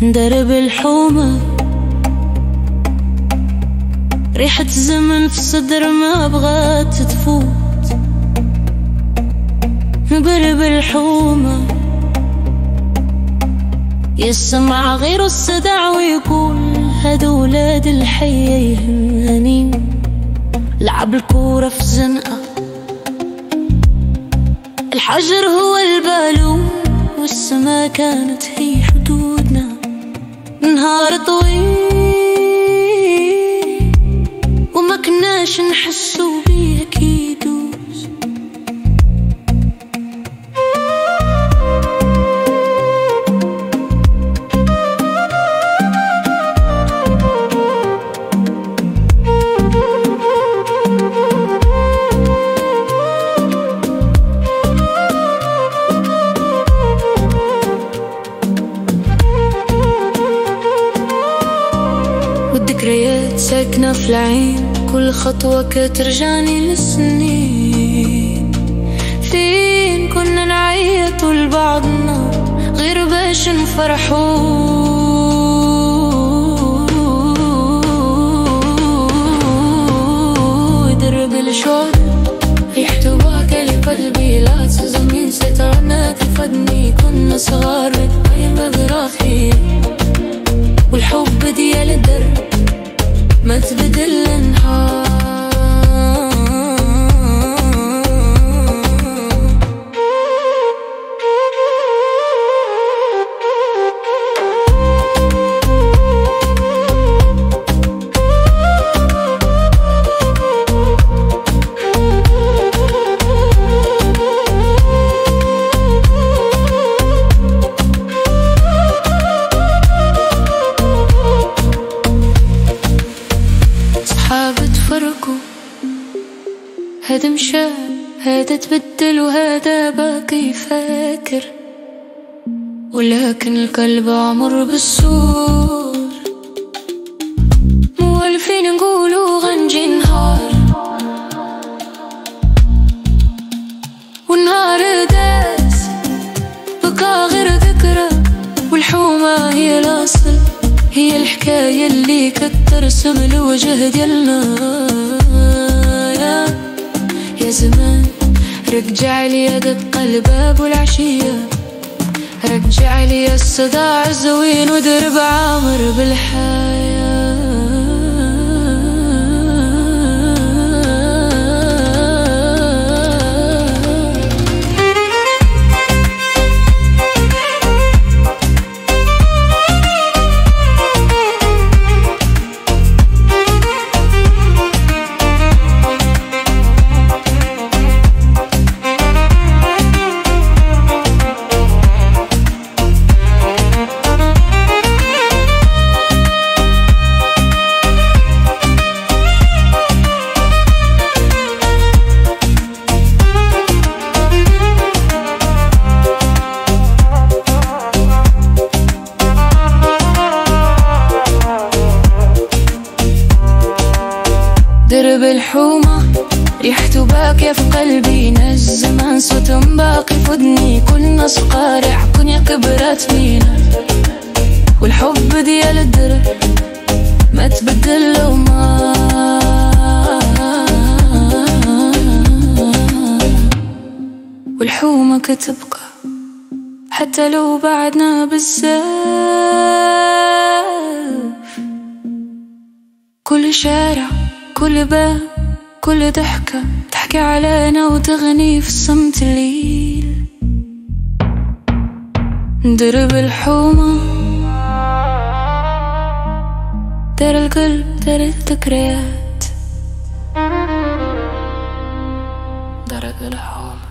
درب الحومة، ريحة زمن في الصدر ما بغات تفوت. قرب الحومة يسمع غير الصدع ويقول هادو ولاد الحي يهمني. لعب الكورة في زنقة، الحجر هو البالون، والسما كانت هي حدودنا. نهار طويل وما كناش نحسو بيه كيدوز. والذكريات ساكنة في العين، كل خطوة كترجعني للسنين. فين كنا نعيط لبعضنا غير باش نفرحو. درب الشوق ريحته باكل قلبي، لا تزمين سترنا تفدني. كنا صغار بتبين بغراخي، والحب ديال الدرب ما تبدل النهار. هذا مشى هذا تبدل وهذا باقي فاكر، ولكن القلب عمر بالسور. موالفين نقولوا غنجي نهار، والنهار داز بقى غير ذكرى. والحومة هي الأصل، هي الحكاية اللي كترسم الوجه ديالنا. يا زمان رجع لي دق الباب والعشية، رجع لي الصداع الزوين ودرب عامر بالحياة. درب الحومة ريحته باكية في قلبي، ناس زمان صوتهم باقي في ودني. كنا صقارع كونيا كبرات فينا، والحب ديال الدرب ما تبدل له ما. والحومة كتبقى حتى لو بعدنا بزاف. كل شارع كل باب كل ضحكة تحكي علينا وتغني في الصمت الليل. درب الحومة دار القلب دار الذكريات. درب الحومة.